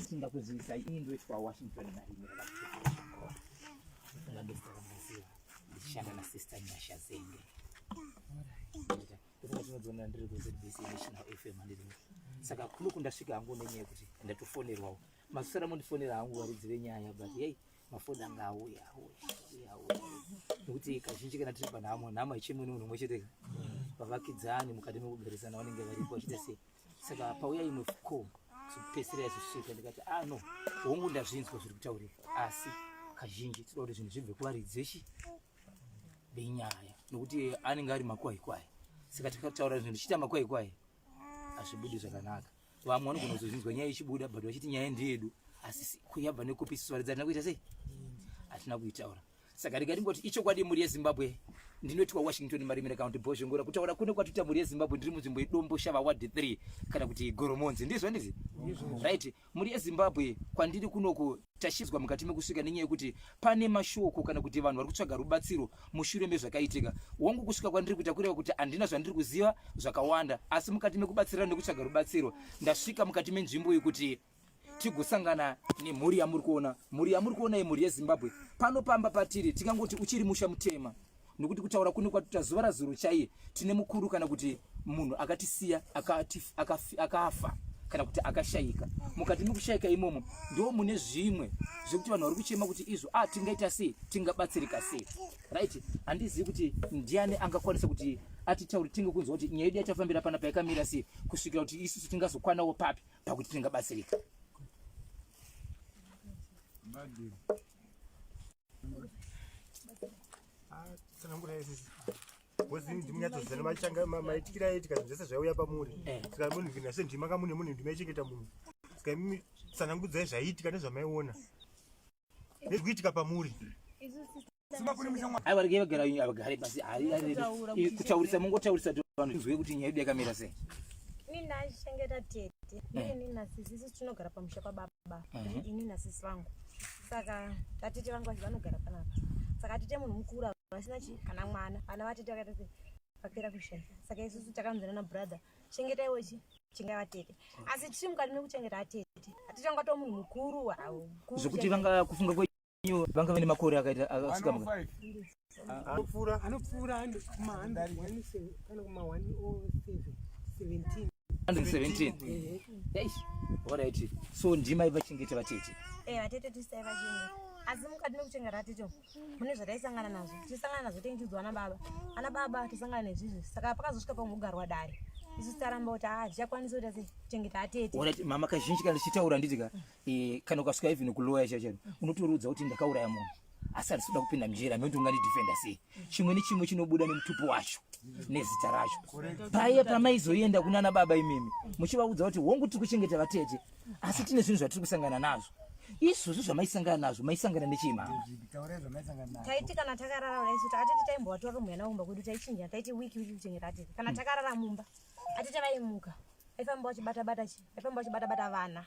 Sinda kuzisa into etwa Washington na himela ngandisakamaziwa ndishanda na sister Nyasha Zenge ndinozona ndiri kuZBC National FM ndiri saka kuluku ndasvika hangu nenyewe kuti ndatofonerwawo masara mundifonera hangu waridzire nyaya but hey mafoni anga auya nokuti kazhinji kana tiri panhama ichimwe munhu mwechete pavakidzani mukati mekugarisana vanenge varipo vachita sei saka pauya imwe call kupesera izvisvika ndikati no hongu ndazvinzwa zviri kutaurika asi kazhinji tinoda kuti zvinhu zvibve kuvaridzeshi benyaya nokuti anenge ari makwai saka takataura zvinhu zvichita makwai hazvibudi zvakanaka vamwe vanogona kuzozvinzwa nyaya ichibuda but vachiti nyaya ndeyedu asi kuyabva nekupisiswa ridzana kuita sei hatina kuitaura saka ndingati ichokwadi muri yeZimbabwe ndinotwa Washington Marimira County Boshongora kutaura kune kwatuita muri yeZimbabwe ndiri munzvimbo yeDomboshava ward 3 kana kuti Goromonzi ndizvo ndizi right muri yeZimbabwe kwandiri kunoku tashizwa mukati mekusvika nenyaya yekuti pane mashoko kana kuti vanhu vari kutsvaga rubatsiro mushure mezvakaitika wangu kusvika kwandiri kuita kureva kuti andina zvandiri kuziva zvakawanda asi mukati mekubatsirana nekutsvaga rubatsiro ndasvika mukati menzvimbo yekuti tigosangana nemhuri yamuri kuona yemhuri yeZimbabwe panopamba patiri tikangoti uchiri musha mutema nokuti kutaura kune kwatuita zuva razuro chaiye tine mukuru kana kuti munhu akatisiya akafa kana kuti akashayika mukati mekushayika imomo ndo mune zvimwe zvekuti vanhu vari kuchema kuti izvo tingaita sei tingabatsirika sei right handizivi kuti ndiani angakwanisa kuti atitauri tinge kunzwa kuti nyaya yedu yatafambira panapa yakamira sei kusvikira kuti isusu tingazokwanawo papi pakuti tingabatsirika Wazindi mnyatsozana machanga maitikira etika zvese zvauya pamuri saka munhu ngina sendima kamune munhu ndimaichengeta munhu saka mimi tsanangudzai zvaitika nezvamaiona nezvikuitika pamuri aiwa rikevagara avagare basi kutaurisa mungotaurisa vanhu tizwe kuti nyaya yedu yakamira sei ini ndashengeta tete ini nasisi tinogara pamusha pababa ini nasisi vangu saka tatete vangu vanogara panapa saka tete munhu mukuru vasina chi kana mwana vana vatete vakaita vakapera kushaya saka isusu takamuzana nabrother chengetai wechi chengai vatete asi tiri mukati mekuchengeta atete atichangatoa munhu mukuru zvokuti vanga kufunga kwenyu vanga vane makore akaita akasvika anopfuura kuma 117 yes alright so ndima ivachengeta vatete vatete tisai vachengeta asi mukati mekuchengeta atete mune zvataisangana nazvo tisangana nazvo tengidzwa ana baba tisangana nezvizvi saka pakazosvika pamugarwa dare isu taramba kuti zvichakwanisa kuti kuchengeta atete alright mama kazhinji kana ndichitaura nditika kana ukasvika even kuloya chacho unotorudza kuti ndakauraya munhu asi arisuda kupinda mjera mekuti ungandidefenda sei chimwe nechimwe chinobuda nemutupo wacho nezita racho paya pamaizoenda kunana baba imimi muchivaudza kuti hongu tiri kuchengeta vatete asi tine zvinhu zvatiri kusangana nazvo izvozvo zvamaisangana nazvo maisangana nechima taiti kana takarara isu atete taimbowatora mwana umba kuti taichinja taiti wiki kuchengeta atete kana takarara mumba atete vaimuka aifamba vachibata vana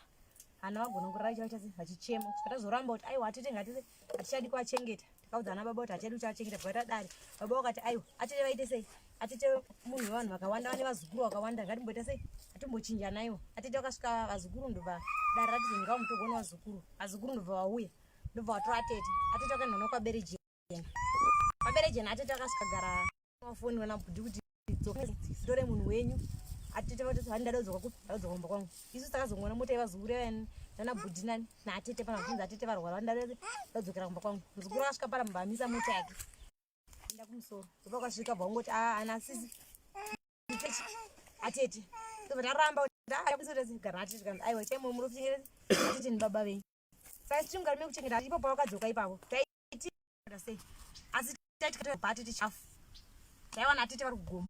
vagona kurara chavaita vachichema kusvika tazoramba kuti aiwa atete ngatite hatichadi kuachengeta takaudza ana baba kuti hatichadi kuachengeta pakaita dare baba vakati aiwa atete vaite sei atete munhu wevanhu vakawanda vane vazukuru vakawanda ngatimboita sei atimbochinja naiwo atete vakasvika vazukuru ndobva dare ratizo ndingamutogona vazukuru ndobva vauya ndobva vatora atete vakaendana kwaberejeni atete vakasvika gara mafoni vanabhudhi kuti tore munhu wenyu atete vati handadzoka kupi ndadzoka kumba kwangu isu takazongona mota yevazukuru vayani nanabhudhi nani naatete panabvunza atete varwara ndadzokera kumba kwangu muzukuru akasvika paramba amisa mota yake enda kumusoro ndopa kwasvika bva ungoti ana sisi atete tobva taramba gara atete kana aiwa chaimwe muri kuchengeta atete ni baba venyu saka tiri mukati mekuchengeta ipapo vakadzoka ipapo taiti sei asi taiti atete chafu taiwana atete vari kugoma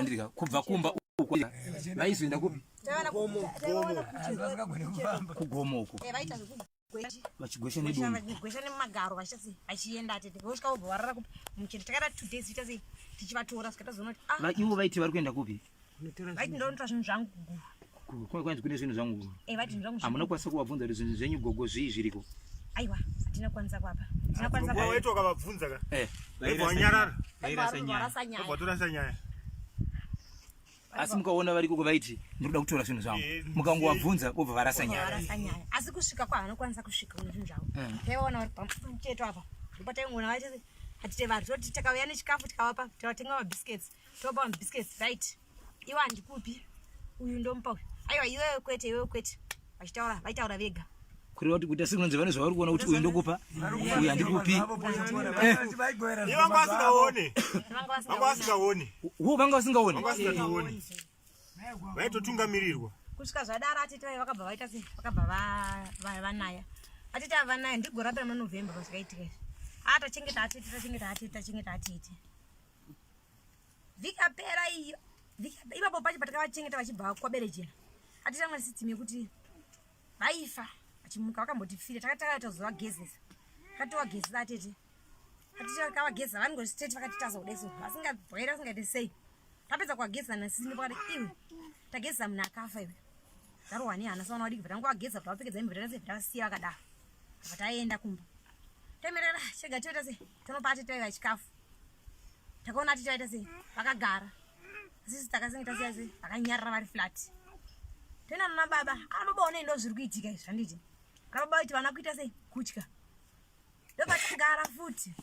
ndika kubva kumba uko vaizoenda kupi kugomoko vachigwesha nemagaro vachienda atete vosvika vobva varara kupi muchete takaita 2 days ita sei tichivatora saka tazoona kuti ivo vaiti vari kuenda kupi vaiti ndinotora zvinhu zvangu kwanzi kune zvinhu zvangu vaiti zvinhu zvangu hamuna kwanisa kuvabvunza kuti zvinhu zvenyu gogo zvii zviriko aiwa hatina kwanisa kwapa waitoka vabvunza ka wanyarara varasa nyaya asi mukaona vari kuko vaiti ndinoda kutora zvinhu zvangu mukangobvunza obva varasa nyaya asi kusvika kwavanokwanisa kusvika kune zvinhu zvavo taiona vari pamucheto apa ndipo taingona vaiti hatite vari toti takauya nechikafu tikavapa tikatenga mabhisiketsi topa mabhisiketsi right iwo handikupi uyu ndomupa uyu aiwa iwewe kwete vaitaura vega kureva kuti kuita sekunonzi vane zvavari kuona kuti uyu ndokupa uyu handikupi vanga vasingaoni vaitotungamirirwa kusvika zvadaro atete vai vakabva vaita sei vakabva vanaya atete avanaya ndigorapira manovhemba pazvikaitika izvi tachengeta atete vikapera iyo ipapo pacho patakavachengeta vachibva kwaberejera atete amwe sitimi yekuti vaifa achimuka vakambotifira takatozovagezesa takatowagezesa atete kavagezesa vanongositeti vakatitaza kudeso vasingabwaira vasingaite sei tapedza kuwagezesa nasisi ndopakati iwe tagezesa munhu akafa iwe tarohwa nehana savana vadiki vatangovagezesa kuti vapfekedza hembe takasiya vakadaro vataenda kumba tamirera chega toita sei tonopa atete vaiva chikafu takaona atete vaita sei vakagara sisi takasengeta siya sei vakanyarara vari flat toenda nana baba baba one ndo zviri kuitika izvi zvanditi ana baba vaiti vana kuita sei kutya ndopatakagara futi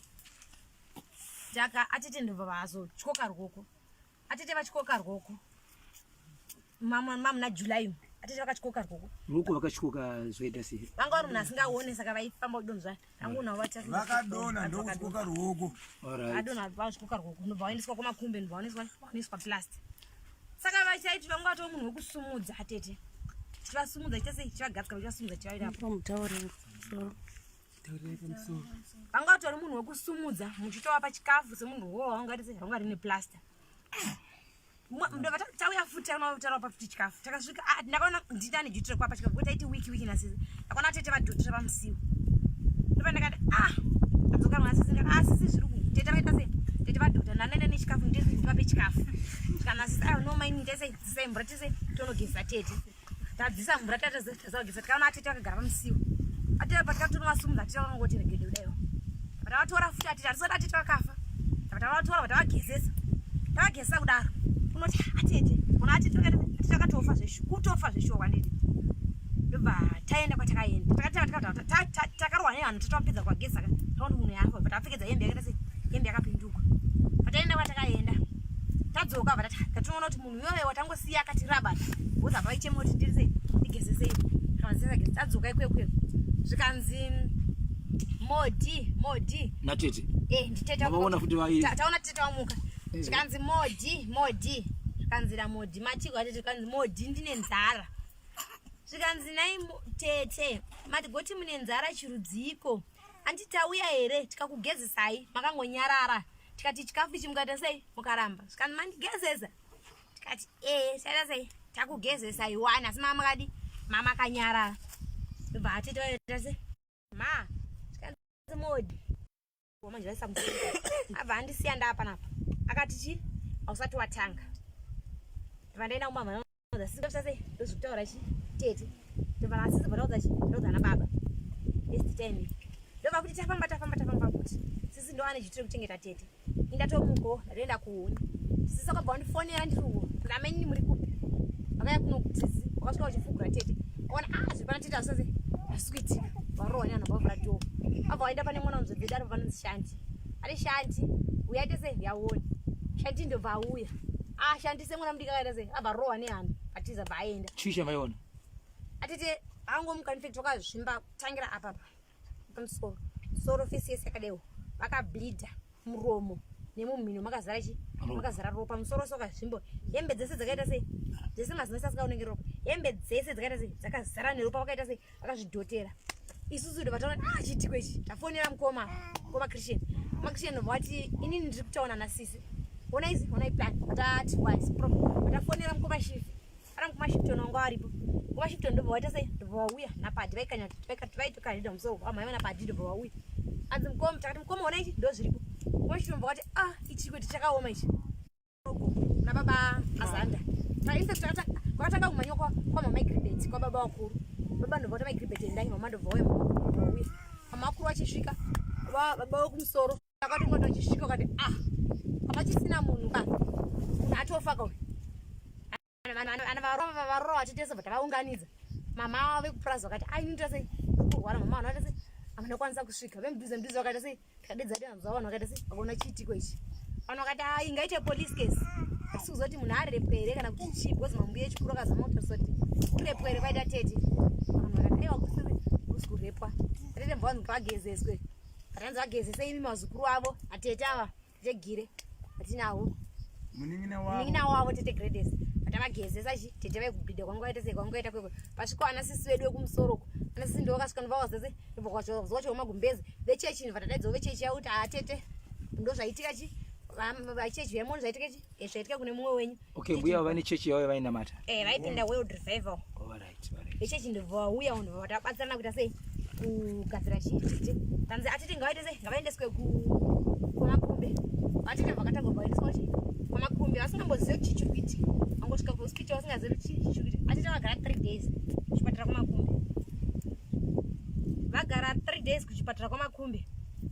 atete ndobva vazotyoka rwoko atete vatyoka rwoko mamuna July atete vakatyoka rwoko vakatyoka zvoita sei vanga vari munhu asingaone saka vaifamba kudonzva rangunawo vakadona ndokutyoka rwoko adona vasvikoka rwoko ndobva vaendeswa kwamakumbe ndobva vaoneswa plasta saka vachaiti vanga vatoo munhu wekusumudza atete tivasumudza chita sei chivagadzika vachivasumudza chivairapo vanga vatori munhu wekusumudza muchitovapa chikafu semunhu wowo vangati sei vanga rine plasta tauya futi tarawa pafuti chikafu takasvika ndakaona nditane jitire kwapa chikafu kuti taiti wiki nasisi ndakaona atete vadhotera pamusiwo ndopa ndakati adzoka nasisi ndikati sisi zviri kutete vaita sei tete vadhota ndandaenda nechikafu ndivape chikafu tikanasisi nomaini tesei dzisai mvura tesei tonogeza tete tadzisa mvura tazageza tikaona atete vakagara pamusiwo atete patikatonovasumudza atete vakangoti regede kudaiwo vatavatora futi atete hatisati atete vakafa vatavatora vatavagezesa tavagezesa kudaro unoti atete ona atete takatofa kutofa zveshuwa kwanditi ndobva taenda kwatakaenda takarohwa nevanhu tatavapedza kuwagezesa taona munhu yafa vatapfekedza hembe yakaita sei hembe yakapinduka pataenda kwatakaenda tadzoka vatinoona kuti munhu iyoyo watangosiya akatirabata wozabva vaichemoti ndiri sei ndigezesei tadzoka ikweyo zvikanzi modi natete nditetaona taona tete wamuka zvikanzi modi zvikanzira modi machiko atete zvikanzi modi ndine nzara zvikanzi nai tete matigoti mune nzara chirudziko anditauya here tikakugezesai makangonyarara tikati chikafu ichi mukaita sei mukaramba zvikanzi mandigezesa tikati taita sei takugezesai wani asi mama makadi mama akanyarara ndobva atete vaita sei ma zvikanzi modi manje vaisamusei abva andisiya ndaapanapa akati chi ausati watanga vandaenda kumama sisi sei ndozvitaura chi tete ndobva nasisi vataudza chi vataudza na baba best time ndobva kuti tafamba kuti sisi ndo ane chitiri kuchengeta tete indatomuko ndatoenda kuhuni sisi akabva wandifonera ndiriwo ndamenyi muri kupi vakaya kuno kutisi wakasvika uchifugura tete ona zvipana tete asase asikuitika varohwa nevanhu vavhura dho abva waenda pane mwana unzobveda ari vanonzi shanti ari shanti uyaite sei yaoni shanti ndobva auya shandise mwana mudiki akaita sei abva rohwa nehanhu atiza bva aenda chisha vaiona atete angomuka infect vakazvimba kutangira apapa pamusoro soro fesi yese yakadaiwo vakableedha muromo nemumhino makazara chi makazara ropa musoro soka zvimbo hembe dzese dzakaita sei dzese mazinoisa asikaoneki ropa hembe dzese dzakaita sei dzakazara neropa vakaita sei vakazvidhotera isusu ndo vataona chitiko ichi tafonera mukoma Christian Christian vati inini ndiri kutaona nasisi onai plan vatati wise problem vatafonera mukoma shift ara mukoma shift ononga aripo mukoma shift ndobva waita sei ndobva wauya napadi vaikanya vaitokanida musoro amai napadi ndobva wauya anzi mukoma takati mukoma ona ichi ndo zviripo mukoma shift ndobva wati ichiko ichi chakaoma ichi nababa azanda kwatanga kumanya kwamama igribeti kwababa wakuru baba ndobva wati maigribeti endai mama ndobva wauya mama wakuru vachisvika baba wekumusoro akati ngondo achisvika kati apachisina munhu munhu atofa kauyu ana varowa titese bata vaunganidza mama vekupraza vakati ainita sei kurwara mama vanhu vati sei amunokwanisa kusvika vemudhuze vakaita sei tikadedza denanzwa vanhu vakaita sei vakaona chiitiko ichi vanhu vakati ai ingaite police case hatisi kuzoti munhu arepwa here kana kuti chii bcause mambuya echikuru akazama kutorisoti kurepwa here kwaita tete vanhu vakati aiwa kusi kurepwa atete mbva vanhu kuti vagezeswe atanzi vagezese imi mazukuru avo atete ava tegire hatinawo munin'ina wavo tete gredes atavagezesa chi tete vaikugidha kwangoita sei kwangoita kwekwe pasvika ana sisi vedu vekumusoro ana sisi ndo vakasvika ndovavazese ndobvakazvocha kumagumbezi vechechini vatadaidzawo vechechi yauti atete ndo zvaitika chi vachechi vemoni zvaitika chi zvaitika kune mumwe wenyu okay mbuya vane chechi yavo vainamata vaitenda world revival vechechi ndobva vauya vanhu vatabatsirana kuita sei kugadzira chitete tanzi atete ngavaite sei ngavaendeswe kumakumbe atete vakatagwa vaendeswa chi kumakumbe vasingambozive kuti chichiri kuitika angosvika kuhospital vasingazivi kuti chichiri kuitika atete vagara 3 days kuchipatara kwamakumbe vagara 3 days kuchipatara kwamakumbe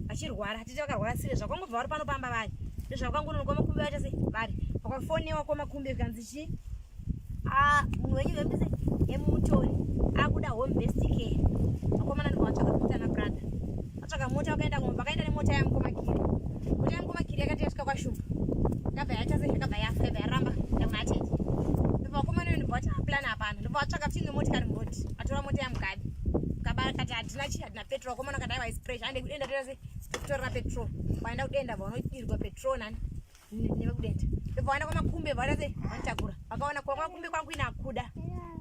vachirwara atete vakarwara sire zvakangobva vari pano pamba vari ndozvakangonono kwamakumbe vaita sei vari vakafoniwa kwamakumbe kanzi chi munhu wenyu vemutise emutori akuda home based care vakomana ndibva vatsvaga mota nabrother vatsvaga mota vakaenda kumwe vakaenda nemota yamukomakiri mota yamukomakiri yakati yasvika kwashumba yakabva yaita sei yakabva yafa yabva yaramba yamatete ndobva vakomana vo ndibva vati aplan hapana ndobva vatsvaga kuchinge motikari mboti atora mota yamugadi kabara kati hatina chi hatina petrol vakomana kati aiwa ispresh ande kudenda toita sei kutorera petrol vaenda kudenda vanodirwa petrol nani nevekudenda ndobva vaenda kwamakumbe vaita sei vanotakura vakaona kwamakumbe kwangu ina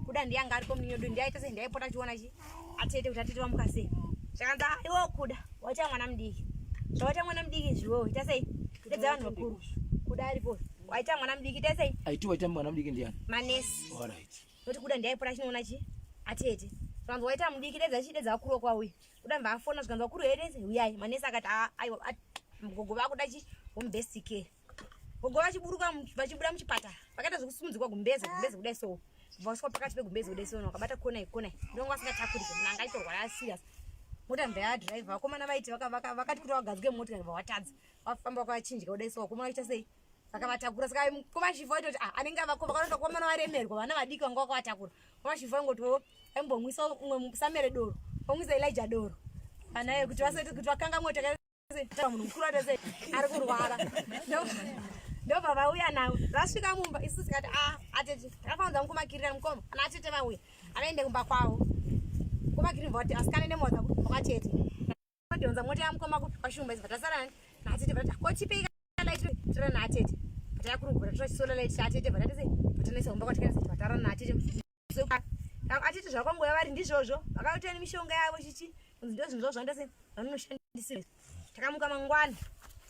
kuda ndiyanga ari komunyodo ndiaita sei ndaipota chiona chi atete kuti atete vamuka sei zvakanzi iwo kuda waita mwana mudiki zvawaita mwana mudiki zviwo ita sei dedza vanhu vakuru kuda aripo waita mwana mudiki ita sei aiti waita mwana mudiki ndiani manesi alright noti kuda ndiaipota chinoona chi atete zvakanzi waita mudiki dedza vakuru kwauya kuda mbafona zvikanzi vakuru hedese uyai manesi akati aiwa gogo vakuda chi home based care gogo vachibuda muchipatara vakaita zvekusimudzirwa gumbeze kudai so vasvika pakati pegumbezi kudai so vakabata konai ndongo vasingatakuri kuti nanga aitorwara serious mota mbva yadhiraivha vakomana vaiti vakati kuti vagadzike motikari vavatadza vafamba kwachinjika kudai so vakomana vaita sei vakavatakura saka komashivha vaitoti anenge vakaonda komana varemerwa vana vadiki vanga vakavatakura komashivha vaingoti aimbomwisa umwe samere doro omwisa elija doro anaye kuti vasati kuti vakanga mota munhu mukuru aita sei ari kurwara ndobva vauya nawo vasvika mumba isu tikati atete takafanza mukumakirira mukoma ana atete vauya avaende kumba kwavo kumakiri vati asikane nemota kwatete ndionza mota yamukoma kwashumba izva tasara naatete vatati kochipika laiti tora naatete vatayakurugura tochisola laiti chaatete vatati sei vatanesa kumba kwatikati vatara naatete atete zvakangoya vari ndizvozvo vakautani mishonga yavo chichi ndo zvinhu zvo zvaenda sei vanonoshandisira takamuka mangwana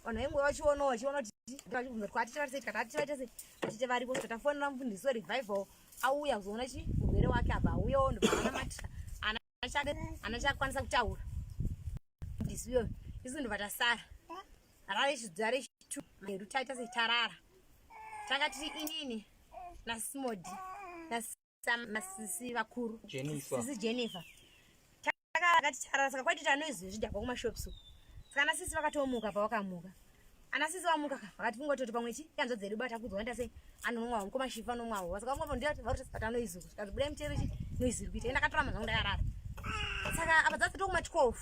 vanhu vaingova vachionawo vachibvunza kuti atete vari sei tikati atete vaita sei atete varipo tatafonera mufundisi werevival auya kuzoona chi murwere wake abva auyawo ndobva anamatira ana chakwanisa kutaura mufundisi uyoyo isu ndobva tasara rare chitu meru taita sei tarara takati inini nasimodi nasisi vakuru sisi Jennifer takati tarara saka kwaiti tanoizvi zvidhakwa kumashopsu saka nasisi vakatomuka pavakamuka anasisi vamuka vakati fungototi pamwe chi yanzo dzedu bata kuzoenda sei anomwawo mukomashifa nomwawo saka ngombo ndiyati varuti patano izuru saka bude mutero chi noizuru kuita ndakatora mazangu ndakarara saka apa dzati tokuma 12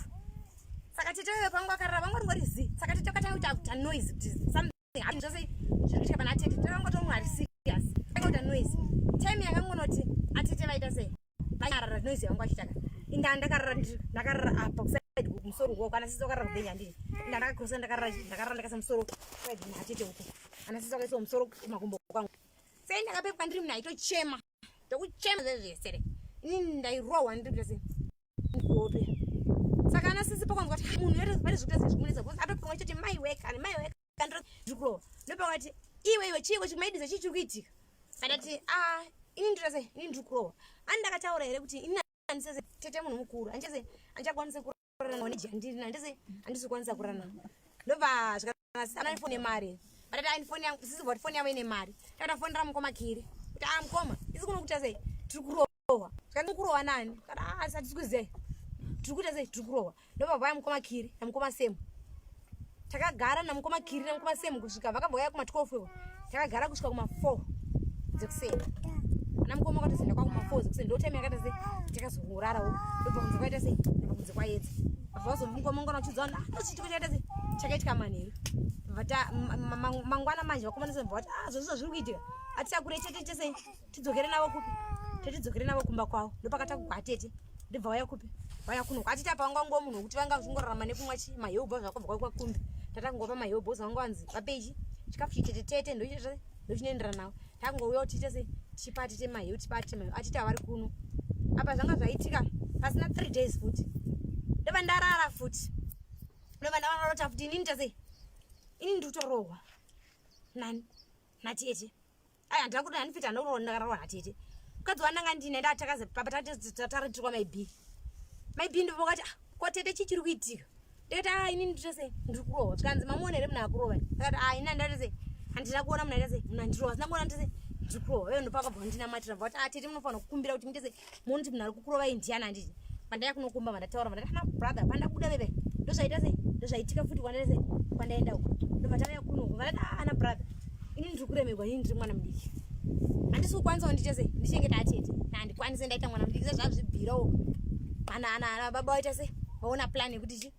saka titeyo pangu akarara vangu ngori zi saka titokatanga kuti noise something happen just zvikuitika pana atete tanga tomu ari serious tanga noise time yakangonoti atete vaita sei vanyarara noise yangu achitaka inda ndakarara apa kuside kumusoro uko kana sisi wakarara kudenya ndini inda ndakakrosa ndakarara ndakasa musoro side na atete uko ana sisi wakaisa musoro kumakumbo kwangu sei ndakapepwa ndiri muna itochema ndokuchema zvezvesere inini ndairohwa ndiri kuita sei ngobe saka ana sisi pakwangu kuti munhu yere vari zvikuita zvezvimunisa kuti atopimwa choti my work kandiro ndikurohwa ndopakati iwe chiwe chimaidiza chichiri kuitika akati ini ndira sei ini ndikurohwa ani ndakataura here kuti ini andisese tete munhu mukuru anchese anchakwanisa kurarana nejandiri nandise andisi kwanisa kurarana ndobva zvikanasi ana foni yemari batati ainifoni yangu sisi voti foni yavo ine mari takafonera mukomakiri kuti mukoma isi kuno kuita sei tiri kurohwa zvikani kurohwa nani kana asati sikuzei tiri kuita sei tiri kurohwa ndobva vaya mukomakiri namukomasemu takagara namukomakiri namukomasemu kusvika vakabva vaya kuma 12 takagara kusvika kuma 4 dzekuseni namukoma akatozenda kwakumafozi kuseni ndotime yakatase tikazorarawo ndobva kunze kwaita sei ndobva kunze kwaedza abva wazomukoma uchidzana ndochitiko chaita chakaitika manheru vata mangwana manje vakomana bva vati zvozvo zviri kuitika atitakure tete sei tidzokere navo kupi tetidzokere navo kumba kwavo ndopakatakugwa atete ndibva waya kupi waya kuno atitapa vanga nguva munhu wekuti vanga zvingorarama nekumwa maheuba zvakabva kwakumbi tatangopa maheuba ozvanga wanzi vapeji chikafu chitete ndochinoendera nawo takungouya kuti tiite sei tichipa atite maheu tipa atite maheu atita vari kuno apa zvanga zvaitika pasina 3 days futi ndobva ndarara futi ndobva ndavarota futi inini tasei ini ndikutorohwa nani natete aya handina kuti handifita handorohwa ndakararwa natete mukadzi wandanga ndine ndatakaze papa tataritirwa maibhi ndivokati kwatete chichiri kuitika ndikati inini nditose ndiri kurohwa tikanzi mamuonere munhu akurova akati ina ndatese handina kuona munhu aitase munhu andirohwa sina kuona ndise ndiri kurohwa iyo ndopakabva ndinamatira bva kuti tete munofanira kukumbira kuti nditese muoni munhu ari kukurovai ndiyani handiti pandaya kunokumba vandataura vandati hana brother pandabuda bebe ndozvaita sei ndozvaitika futi kwandese kwandaenda uko ndobva tavaya kuno vandati hana brother inini ndiri kuremerwa inini ndiri mwana mudiki handisi kukwanisawo ndite sei ndichengeta atete handikwanise ndaita mwana mudiki sezvazvibhirawo ana baba waita sei vaona plan yekuti chi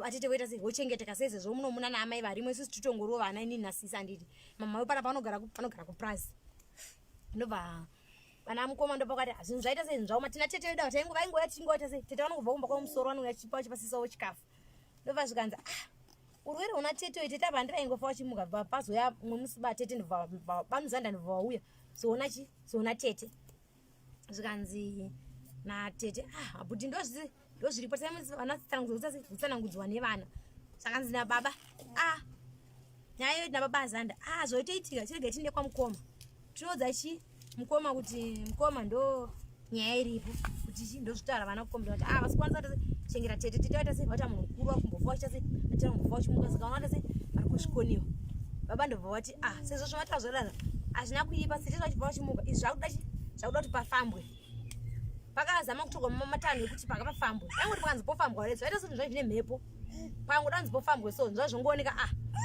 atete waita sei vochengeteka sezvo muno muna naamai varimo isusu titongoriwo vana inini nasisi handiti mama wepana panogara kuprazi ndobva vana mukoma ndopakati zvinhu zvaita sei zvavo matina tete vedu vaingoya tichingoita sei tete vanongobva kumba kwamusoro vanouya chipasisawo chikafu ndobva zvikanzi urwere una tete uyu tete apa handiraingofa wachimuka bva pazoya mumwe musiba tete banuzanda ndibva wauya zoona tete zvikanzi natete abuti ndozviripo vanatsanangudzwa nevana zvakanzi nababa nyaya yedu nababa azanda zvoitoitika chirege tiinde kwamukoma tinoudza chi mukoma kuti mukoma ndo nyaya iripo kuti ndozvitaura vana kukomba kuti vasikwanisa chengera tete tete vaita sei vata munhu mukuru wakumbofa wachita sei atira kumbofa wachimuka saka vanoita sei vari kuzvikoniwa baba ndobva vati sezvo zvavatira zvorara hazvina kuipa sete vachibva vachimuka izvi zvakuda kuti pafambwe pakazama kutogwa matanho ekuti pakapafambwe angoti pakanzi pofambwa redzo vaita sezvinhu zvine mhepo pakangoda kunzi pofambwe so zvinova zvongooneka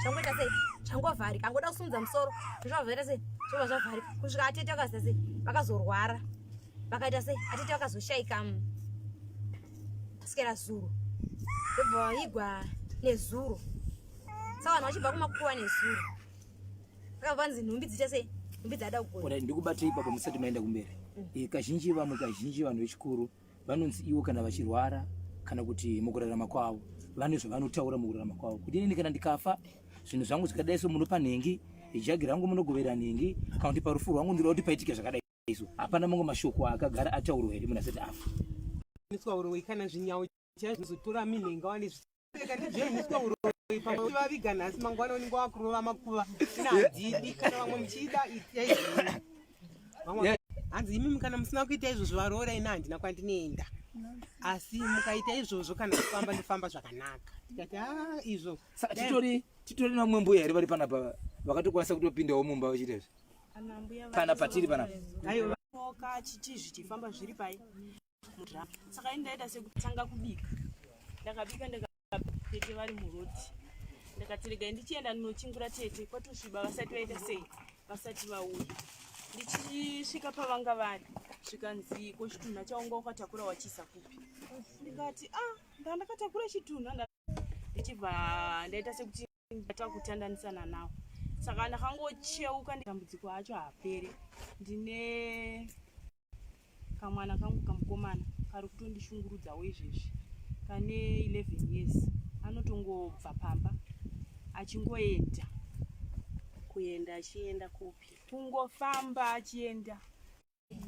zvangoita sei zvangovharika angoda kusumudza musoro zvova zvaita sei zvova zvavharika kusvika atete vakaziita sei vakazorwara vakaita sei atete vakazoshayika kusvikira zuro ndobva vaigwa nezuro saka vanhu vachibva kumakuva nezuro vakabvanzi nhumbi dziita sei nhumbi dzada kugona ndikubatei ipapo musati maenda kumberi kazhinji vanhu vechikuru vanonzi ivo kana vachirwara kana kuti mukurarama kwavo vane zvavanotaura mukurarama kwavo kuti inini kana ndikafa zvinhu zvangu zvikadai so munopa nhengi jagi rangu munogovera nhengi kana kuti parufu rwangu ndinoda kuti paitike zvakadai so hapana mamwe mashoko akagara ataurwa here munhu asati afa niswa uroi kana zvinyawo chazvizotora minhenga wane zvika ndizveniswa uroi pavaviga nhasi mangwana unenge wakurova makuva inadzidi kana vamwe muchiita itai hanzi imi kana musina kuita izvozvo varoora ina handina kwandinoenda asi mukaita izvozvo kana kufamba ndofamba zvakanaka tikati izvo saka titori namwe mbuya here vari panapa vakatokwanisa kutopindawo mumba vachita izvi pana patiri panapa aiwa chiti zvichifamba zviri pai mudhara saka indaita sekutanga kubika ndakabika ndakatete vari muroti ndakati regai ndichienda ndinochingura tete kwatosviba vasati vaita sei vasati vauya ndichisvika pavanga vari zvikanzi ko chitunha chaunga wakatakura wachiisa kupi ndikati ndandakatakura chitunha ndichibva ndaita sekuti ndata kutandanisana nawo saka ndakangocheuka ndambudziko acho hapere ndine kamwana kangu kamukomana kari kutondishungurudzawo izvezvi kane 11 years anotongobva pamba achingoenda kuenda achienda kupi kungofamba achienda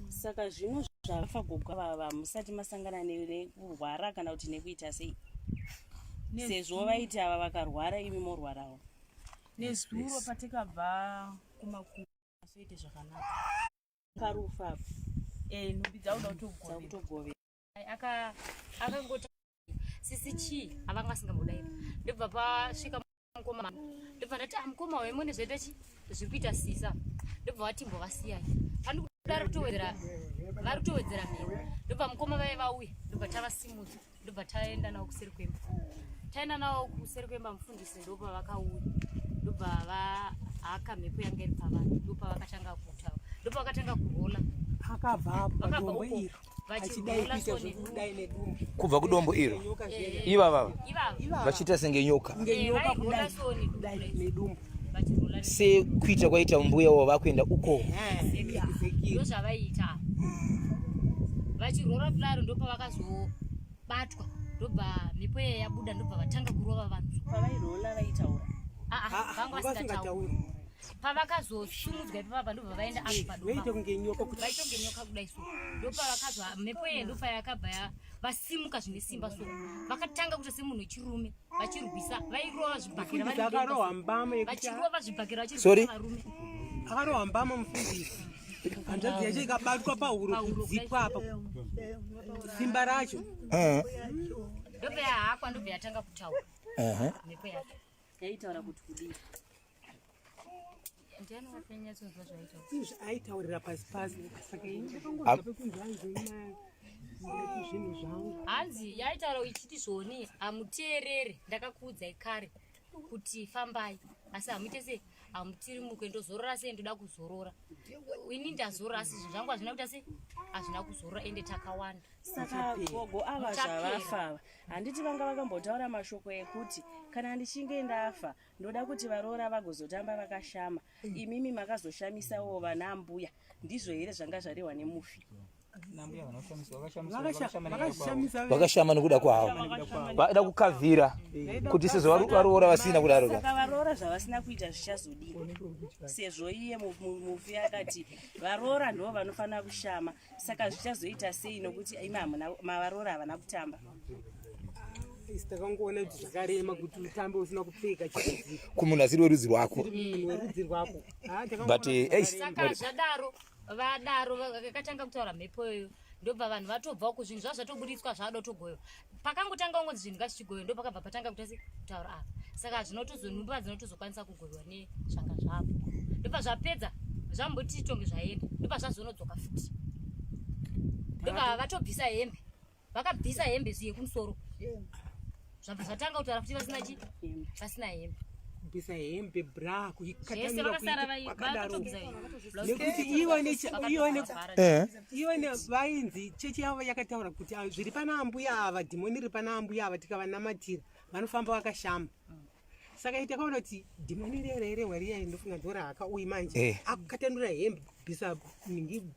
saka zvino zvafa gogwa vava musati masangana nekurwara kana kuti nekuita sei sezvo vaiti ava vakarwara imi morwarawo nezuro patikabva kumakuva asoite zvakanaka karufa nhumbi dzauda kutogovera akangoti sisi chi avanga vasingambodaira ndobva pasvika mukoma ndobva ndati mukoma wemwene zvoita chi zviri kuita sisa ndobva vatimbovasiyai vari kutowedzera mhiko ndobva mukoma vaive vauya ndobva tavasimudza ndobva taenda navo kuseri kwemba mufundisi ndopa vakauya ndobva vaaka mhepo yanga iri pavanhu ndopa vakatanga kutaura ndopa vakatanga kurola akabva padombo iro achidai kuita zvekudai nedumbu kubva kudombo iro iva vava vachiita senge nyoka kudai nedumbu sekuita kwaita mbuya wavo vakuenda uko ndozvavaita vachirora kudaro ndopavakazobatwa ndobva mhepo iya yabuda ndobva vatanga kurova vanhu pavairola vaitaura vanga vasingatauri pavakazosumudzwa ipapapa ndobva vaenda apo padombo kunge nyoka vaitonge nyoka kudai so ndopavakazwa mhepo iya ndopa yakabva vasimuka zvine simba so vakatanga kuita semunhu wechirume vachirwisa vairova zvibhakera vachirova zvibhakera vachirwisa varume akarohwa mbama mufundisi hanzvadzi yacho ikabatwa pahuro kudzipwa apa simba racho ndopa yahakwa ndobva yatanga kutaura mhepo yake yaitaura kuti kudii aitaurira pasi pasi saka indopangoza pekunzi anzoina zvinhu zvangu hanzi yaitaura ichiti zvoni hamuteerere ndakakuudzai kare kuti fambai asi hamuite sei hamutirimuke ndozorora sei ndoda kuzorora ini ndazorora asi zvinhu zvangu hazvina kuita sei hazvina kuzorora ende takawanda saka gogo ava zvavafava handiti vanga vakambotaura mashoko ekuti kana ndichinge ndafa ndoda kuti varoora vagozotamba vakashama imimi makazoshamisawo vana mbuya ndizvo here zvanga zvarehwa nemufi vakashama nokuda kwavo vada kukavhira kuti sezovaroora vasina kudaro saka varoora zvavasina kuita zvichazodii sezvo iye mufi akati varoora ndo vanofanira kushama saka zvichazoita sei nokuti imi mavaroora havana kutamba takangoona kuti zvakarema kuti utambe usina kupfeka chidziko kumunhu asiri werudzi rwako werudzi rwako but saka zvadaro vadaro vakatanga kutaura mhepo iyoyo ndobva vanhu vatobva uko zvinhu zvavo zvatoburitswa zvada togoyo pakangotanga ungonzi zvinhu ngazvichigoyo ndo pakabva patanga kutaura apa saka zvinotozonumba dzinotozokwanisa kugoyiwa nezvanga zvavo ndobva zvapedza zvamboti tonge zvaenda ndobva zvazonodzoka futi ndobva vatobvisa hembe vakabvisa hembe yekumusoro zvabva zvatanga kutaura futi vasina hembe kubvisa hembe bra zvese vakasara vatobvisa nekuti ione vainzi chechi yavo yakataura kuti zviri pana ambuya ava dhimoni riri pana ambuya ava tikavanamatira vanofamba vakashama saka takaona kuti dhimoni rerere wariyai ndofunga ndora akauyi manje akatanura hembe bvisa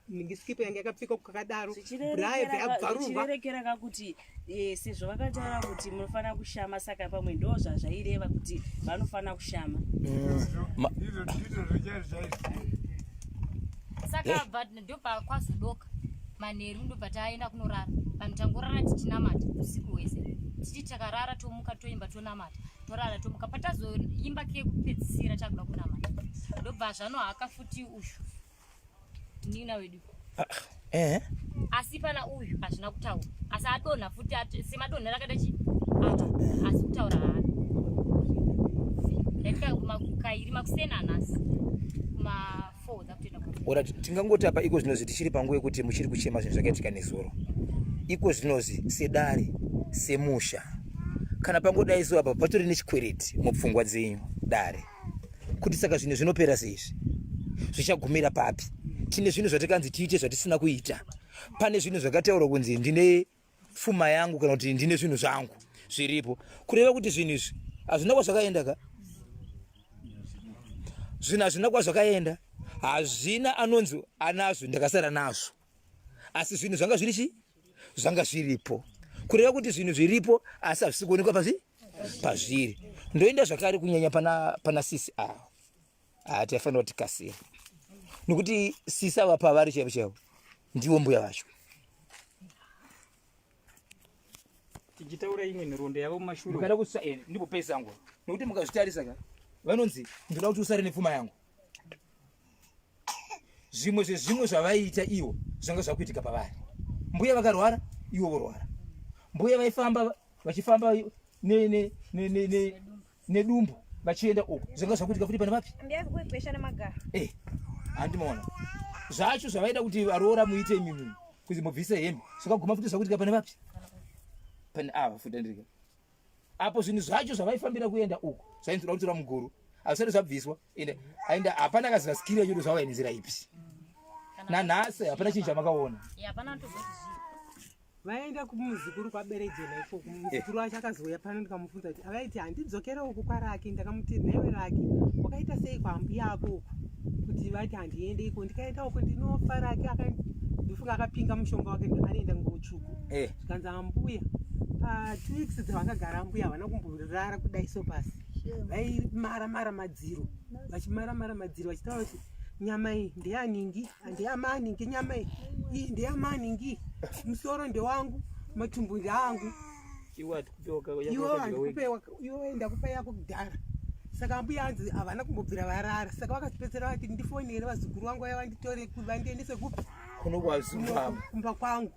mingiskipa yange yakapfeka kakadaro braibve abvarurwa chirerekera kakuti sezvo vakataura kuti munofanira kushama saka pamwe ndo zvazvaireva kuti vanofanira kushama saka ndobva kwazodoka manheru ndobva taenda kunorara vanhu tangorara tichinamata usiku hwese tichi takarara tomuka toimba tonamata torara tomuka patazoimba kekupedzisira takuda kunamata ndobva zvanohaka futi ushu nina wedu asi pana uyu hazvina kutaura asi adonha futi semadonha rakada asi kutaura haana yatika kairi makusena nhasi kuma4 dzakutoenda ora tingangoti apa iko zvinozi tichiri panguva yekuti muchiri kuchema zvinhu zvakaitika nezuro iko zvinozi sedare semusha kana pangodaiso apa patori nechikwereti mupfungwa dzenyu dare kuti saka zvinhu zvinopera seizvi zvichagumira papi tine zvinhu zvatikanzi tiite zvatisina kuita pane zvinhu zvakataurwa kunzi ndine pfuma yangu kana kuti ndine zvinhu zvangu zviripo kureva kuti zvinhu izvi hazvina kwazvakaenda ka zvinhu hazvina kwazvakaenda hazvina anonzi anazvo ndakasara nazvo asi zvinhu zvanga zviri chi zvanga zviripo kureva kuti zvinhu zviripo asi hazvisi kuonekwa pazviri ndoenda zvakare kunyanya pana sisi ava taifanira kuti kasira nokuti sisi ava pavari chaivo chaivo ndiwo mbuya vacho tichitaura imwe nhoroondo yavo mumashuro mukada kusa ndipo peisango nokuti mukazvitarisa ka vanonzi ndoda kuti usare nepfuma yangu zvimwe zvezvimwe zvavaiita ivo zvanga zvakuitika pavari mbuya vakarwara ivo vorwara mbuya vaifamba vachifamba nedumbu vachienda uko zvanga zvakuitika futi pane vapi handimaona zvacho zvavaida kuti varoora muite imimi kuti mubvise hembe zvakaguma futi zvakuitika pane vapi pane ava futi andirika apo zvinhu zvacho zvavaifambira kuenda uko zvainzoda kutora muguru azvisati zvabviswa ende ainda hapana akaziva skiri yacho kuti zvavainizira ipi Na nhasi hapana chinhu chamakaona. Hapana ndozoti zvii. Vaenda kumuzukuru kwaberedzera ikoko. Muzukuru wacho akazouya pano ndikamufunza kuti avaiti handidzokere uku kwarake ndakamuti nhewe rake. Wakaita sei kwambuya ako uku? Kuti vati handiende iko ndikaenda uko ndinofa rake ndifunga akapinga mushonga wake anoenda ngotsvuku. Zvikanzi ambuya 2 weeks dzavakagara ambuya havana kumborara kudai so pasi. Vaimara madziro. Vachimara madziro vachitaura kuti nyama iyi ndeyaningi, ndeyamaningi nyama iyi ndeyamaningi. Musoro ndewangu, matumbu ndeangu. Iwe ndakupa yako kudhara. Saka ambuya anzi havana kumbobvira varara. Saka vakazopedzera vati ndifonere vazukuru vangu vaya vanditore vandiendese kupi? Kuno kwaZimbabwe. Kumba kwangu.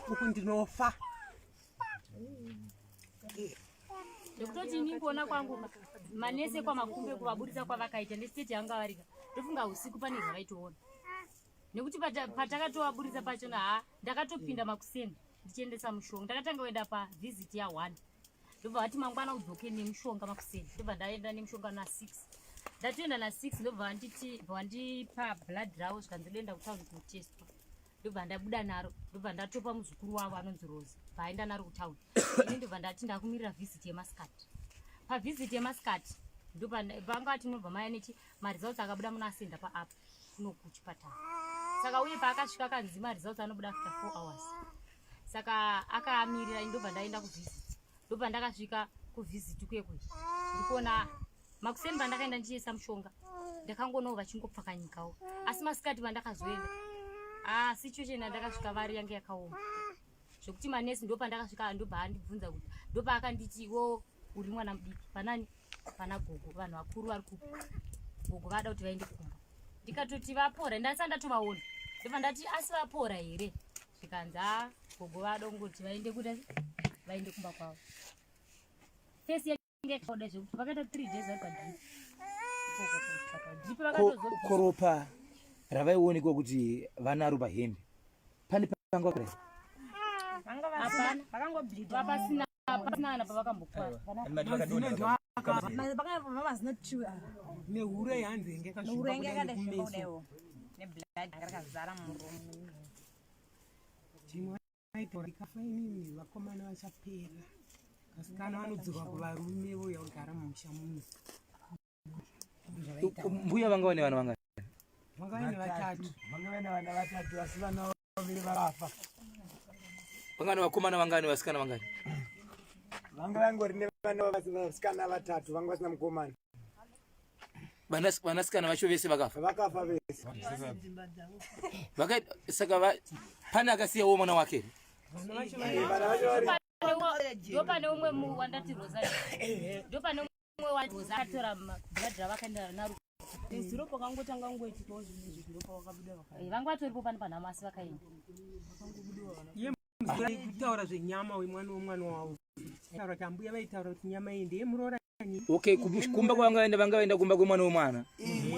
Uku ndinofa. Ndokutoti ningoona kwangu manese kwamakumbe kuvaburitsa kwavakaita ndesiteti yanga varika. Ndofunga usiku pane zvavaitoona. Nekuti patakatovaburitsa pachona ndakatopinda makuseni ndichiendesa mushonga. Ndakatanga kuenda pavisit ya1. Ndobva vati mangwana udzoke nemushonga makuseni. Ndobva ndaenda nemushonga na6. Ndatoenda na6 ndobva vandipa blood draw zvikanzi ndoenda kutaundi kunotestwa. Ndobva ndabuda naro. Ndobva ndatopa muzukuru wavo anonzi Rose. Vaenda naro kutaundi. Ini ndobva ndati ndakumirira visit yeMascati. Pavisit yeMascati vanga vati munobva maya nechi maresults akabuda munasenda paapp kuno kuchipatara. Saka uye paakasvika kanzi maresults anobuda after 4 hours. Saka akaamirira ndobva ndaenda kuvisit. Ndobva ndakasvika kuvisit kwekwe. Ndikuona makuseni pandakaenda ndichiisa mushonga. Ndakangonawo vachingopfakanyikawo. Asi Masikati pandakazoenda. Situation yandakasvika vari yange yakaoma. Zvokuti manesi ndopandakasvika ndobva andibvunza kuti ndopa akanditi wo uri mwana mudiki panani pana gogo vanhu vakuru vari kupi gogo vada kuti vaende kumba. Ndikatoti vapora ndasanda ndatovaona. Ndobva ndati asi vapora here. Zvikanzi gogo vada ngoti vaende kumba kwavo. Face yange kauda zvokuti vakaita 3 days vari padrip. Koropa ravaiwonekwa kuti vanaro pahembe. Pane panga kure. Vakangwa bleed. Pasina pavakambokwana. Mama zinochiwa. Nehure yanze ngekashuka. Urenge kada shimbodewo. Ne blood akazara muromo. Chimwe aitora ikafaini vakomana vachapera. Kasikana vanodzurwa kuvarume voya kugara mumusha muzi. Mbuya vanga vane vanhu vanga. Vanga vane vatatu. Vanga vane vana vatatu asi vana vaviri varafa. Vangani vakomana vangani vasikana vangani? Vanga vangori nevana vasikana vatatu vanga vasina mukomana. Vanasikana vacho vese vakafa. Vakafa vese. Saka pane akasiyawo mwana wake. Ndopane umwe wandati Rosario. Ndopane umwe waroza akatora blood vakaenda naro. Siropo kangotanga ngoitika zvinhu zviropo wakabuda vakaenda. Vanga vatoripo panamasi vakaenda. Kutaura zvenyama wemwana wavo. Taura kuti ambuya vaitaura kuti nyama iyi ndeyemurora. Okay, kumba vanga kumba kwemwana womwana.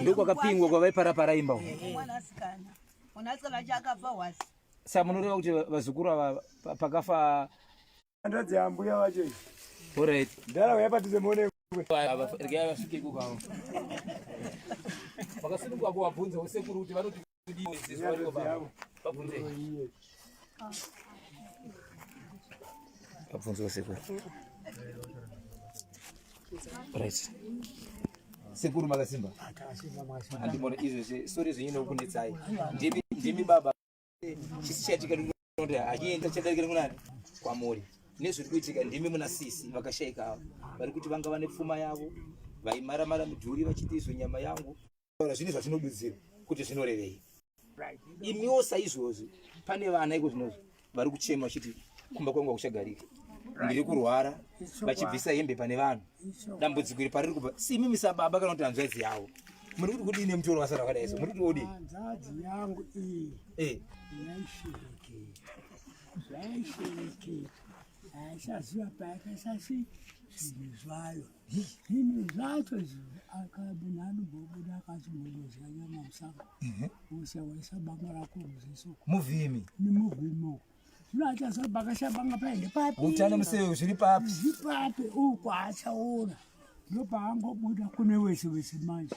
Ndiko kwakapingwa kwavaiparapara imba. Mwana asikana. Unasikana chakafa wasi. Saka munoreva kuti vazukuru ava pakafa Andadzi ambuya vacho. Alright. Ndara uyapatize muone. Regai vasvike ikoko. Vakasununguka kuvabvunza usekuru kuti vanoti kudiwe ziso variko baba. Vabvunze. Vabvunze usekuru. Right. Sekuru makasimba. Andimona izvo story zvinyino kunetsai. Ndimi baba. Chisichatika kuti achienda chadarikira kunani kwamuri. Nezviri kuitika ndimi muna sisi vakashaika ava. Vari kuti vanga vane pfuma yavo. Vaimara mudhuri vachiti izvo nyama yangu. Zvine zvazvinodudzira kuti zvinorevei. Imiwo saizvozvo pane vana iko zvinozvo vari kuchema vachiti kumba kwangu hakuchagarika. Ndiri kurwara vachibvisa hembe pane vanhu. Dambudziko iri pariri kubva. Si mimi sababa kana kuti hanzvadzi yavo. Muri kuti kudini mutoro wasara wakadai so? Muri kuti odi? Hanzvadzi yangu iyi. Yaishiriki. Aishaziva paakasasi zvinhu zvayo. Zvinhu zvacho akabuna anobobuda akachimbodoza nyama musango. Ose waisabanga rako muziso. Muvhimi. Ni muvhimi. Zvinoacha sabanga shabanga paende papi. Utano museo zviri papi. Zviri papi uko achaona. Ndopaangobuda kune wese manje.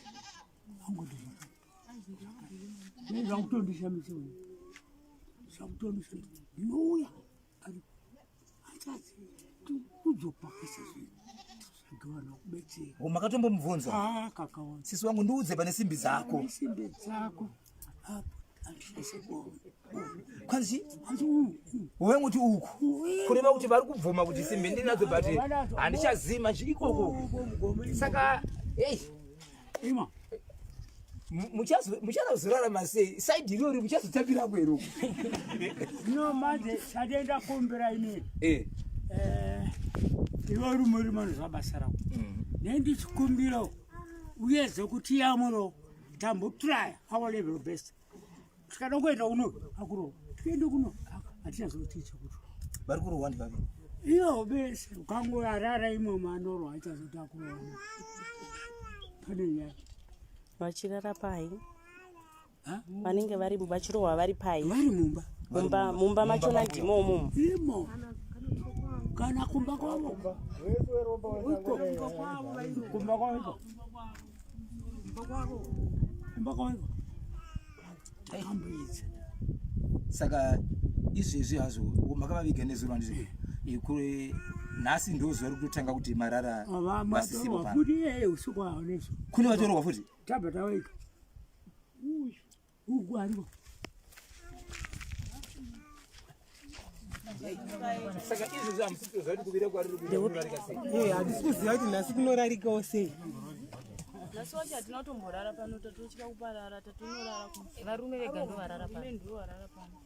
Angodoza. Zvakutondisha misoni. Zvakutondisha. Ndinouya. Achati kuzopakisa zvinhu. Zvigwana kubetsera. Makatombombvunza? Kakaona. Sisi wangu ndiudze pane simbi dzako. Simbi dzako. Kwanzi wewe nguti uku kureva kuti vari kubvuma kuti simbi ndinadzo but handichazima ikoko. Saka ima muchazorarama sei? Saidi irori muchazotapira kwero. No manje chadenda kumbira ini. Iwe rumuri mano zvabasa rako. Nendichikumbira uyeze kuti yamuno tambotry our level best. Tikada kuenda kuno akuro. Tiende kuno atichazoticha kuti. Vari kurohwa ndivavi. Iyo bese ukangorara imwe manoro achazotakura. Pane nyaya. Vachirara pai? Vanenge vari vachirohwa vari pai? Vari mumba. Mumba machona ndimo mumo. Imo. Kana kumba kwavo. Kumba kwavo. Saka izvezvi hazvo makavaviga nezuva ndizvo ikure nhasi ndozuva rikutotanga kuti marara masisipo pano. Kune vatorwa futi? Tabva taweka. Ugu aripo. Saka izvezvi hamusikuziva kuti kuvira kwari rikurarika sei? Handisikuziva kuti nhasi kunorarikawo sei. Nhasi wacho hatina kutomborara pano, tatotya kuparara, tatonorara varume vega ndo varara pano. Varume ndo varara pano.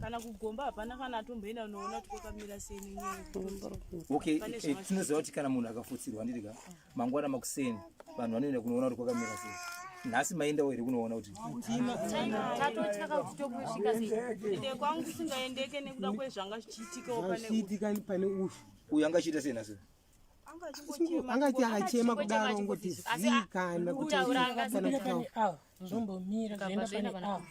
Kana kugomba hapana kana atomboenda unoona kuti kwakamira sei nenyaya. Okay, tinoziva kuti kana munhu akafutsirwa ndirika mangwana makuseni vanhu vanoenda kunoona kuti kwakamira sei. Nhasi maindawo here kunoona kuti tatotaka kuti tokusvika sei. Ende kwangu kusingaendeke nekuda kwezvanga zvichiitikawo pane ushu. Uyu angachiita sei nhasi? Angati achema kudaro ngoti zikana kuti zvombomira zvoenda pane awo.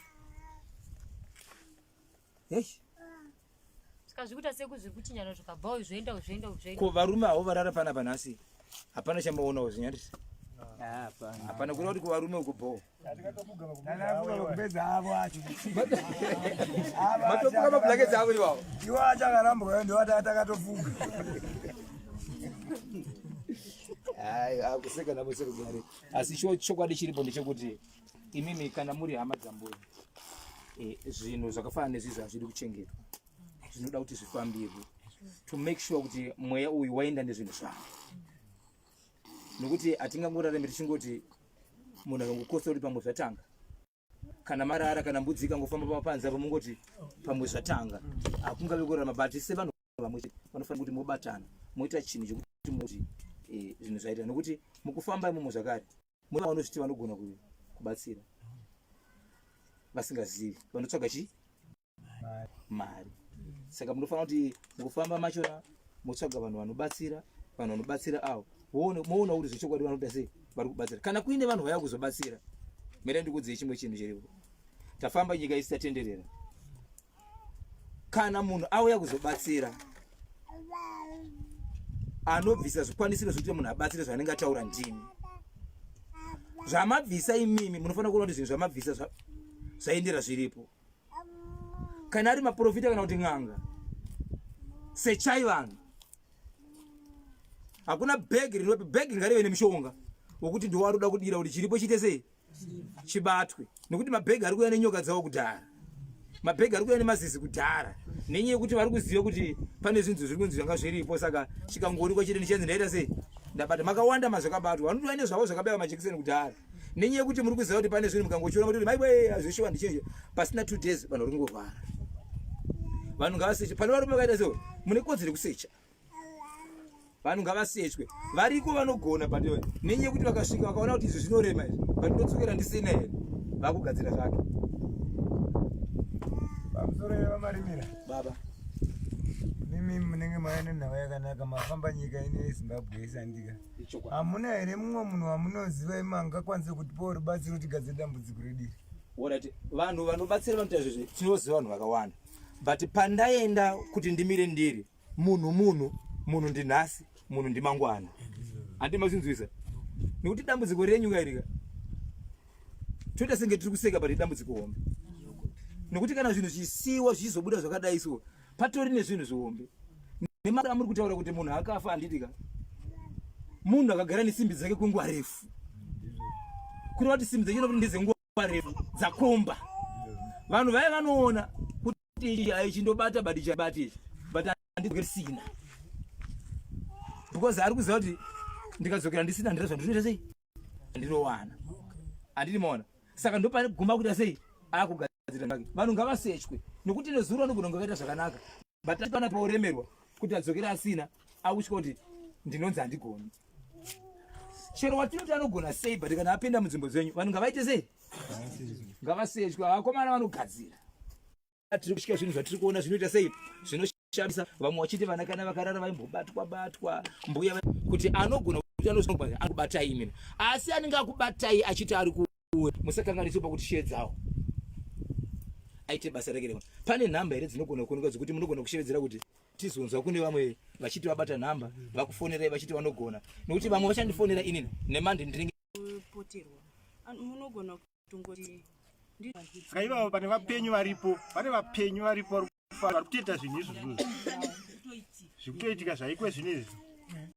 Saka zvikuita sekuzviri kuchinyana zvakabvawo zvoenda. Ko varume havo varara pana panhasi hapana chambaonawo zvinyandisi? Hapana kureva kuti kuvarume ukubvawo matofuka mabhulaketi avo ivavo. Iwo achakarambwa ndowatakatofuka. Akuseka namoserugare asi chokwadi chiripo ndechekuti imimi kana muri hama dzambuya zvinhu zvakafanana nezvizvi hazvidi kuchengetwa, zvinoda kuti zvifambirwe to make sure kuti mweya uyu waenda nezvinhu zvavo, nokuti hatingangorarame tichingoti munhu akangokosora kuti pamwe zvatanga, kana marara kana mbudzi ikangofamba pamapanzi apo mungoti pamwe zvatanga, hakungave kurarama. But sevanhu vamwe vanofanira kuti mobatana moita chinhu chokuti muti zvinhu zvaita, nokuti mukufamba imomo zvakare muna vanozviti vanogona kubatsira vasingazivi, vanotsvaga mari. Saka munofanira kuti mukufamba machona motsvaga vanhu vanobatsira avo, moona kuti zvechokwadi vanoita sei vari kubatsira. Kana kuine vanhu vaya kuzobatsira, mera ndikudzei chimwe chinhu chiripo, tafamba nyika isi tatenderera, kana munhu auya kuzobatsira anobvisa zvikwanisiro zvokuti munhu abatsire zvanenge ataura ndimi, zvamabvisa imimi munofanira kuona kuti zvinhu zvamabvisa zvaendera zviripo. Kana ari maprofita kana kuti n'anga, sechai vanhu, hakuna bhegi rinopi, bhegi ngarive nemishonga wokuti ndowaroda kudira kuti chiripo chiite sei chibatwe, nekuti mabhegi ari kuuya nenyoka dzavo kudhara, mabhegi ari kuuya nemazizi kudhara, nenyaya yekuti vari kuziva kuti pane zvinhu zviri kunzi zvanga zviripo. Saka chikangoonekwa chiri nechenzi ndaita sei ndabata, makawanda mazvakabatwa, vanoti vaine zvavo zvakabaiwa majekiseni kudhara, nenyaya yekuti muri kuziva kuti pane zvinhu mukangochiona kuti maiwe hazvishuwa ndichinje, pasina 2 days vanhu vari kungorwara. Vanhu ngavaseche, pane varume vakaita sevo mune kodzero kusecha, vanhu ngavasechwe, variko vanogona padiwe, nenyaya yekuti vakasvika vakaona kuti izvi zvinorema izvi pandinotsokera ndisina here vakugadzira zvake. Pamusoro yevamarimira baba mimi munenge maine nhava yakanaka, mafamba nyika ine yeZimbabwe isandika, hamuna here mumwe munhu wamunoziva mangakwanisa kutipawo rubatsiro tigadzire dambudziko rediri? Vanhu vanobatsira vanoita izvozvo tinoziva vanhu vakawanda, but pandaenda kuti ndimire ndiri munhu ndinhasi, munhu ndimangwana, handimazvinzwisa, nekuti dambudziko renyuka irika toita senge tiri kuseka pari dambudziko hombe. Nokuti kana zvinhu zvisiwa zvizobuda zvakadai so patori nezvinhu zvihombe. Nemara muri kutaura kuti munhu akafa handitika. Munhu akagara nesimbi dzake kwenguva refu. Kureva kuti simbi dzake ndedzenguva refu dzakomba. Vanhu vaya vanoona kuti aichindobata bati handisina. Because ari kuziva kuti ndikadzokera ndisina ndira zvandinoita sei ndinowana. Handiri maona. Saka ndopane kuguma kuti sei akugadzira ndake. Vanhu ngavasechwe nokuti nezuro anogona kungaita zvakanaka. But pana pauremerwa kuti adzokera asina akusvika kuti ndinonzi handigoni. Chero watinoti anogona sei but kana apinda munzvimbo dzenyu vanhu ngavaite sei ngavasechwe. Vakomana vanogadzira. Tiri kusvika zvinhu zvatiri kuona zvinoita sei zvinoshamisa. Vamwe vachiti vana kana vakarara vaimbobatwa mbuya kuti anogona kuti anozogona akubatai imini asi anenge akubatai achiti ari kuwe musakanganisa pakuti shiye dzawo aite basa rake rema. Pane nhamba here dzinogona kuoneka dzekuti munogona kushevedzera kuti tizonzwa kune vamwe vachiti vabata nhamba vakufonerai vachiti vanogona nokuti vamwe vachandifonera inini nemandi ndiringe poterwa munogona kutongoti Kaiva pane vapenyu varipo vari kutoita zvinhu izvozvo zvikutoitika zvaikwe zvinezvi.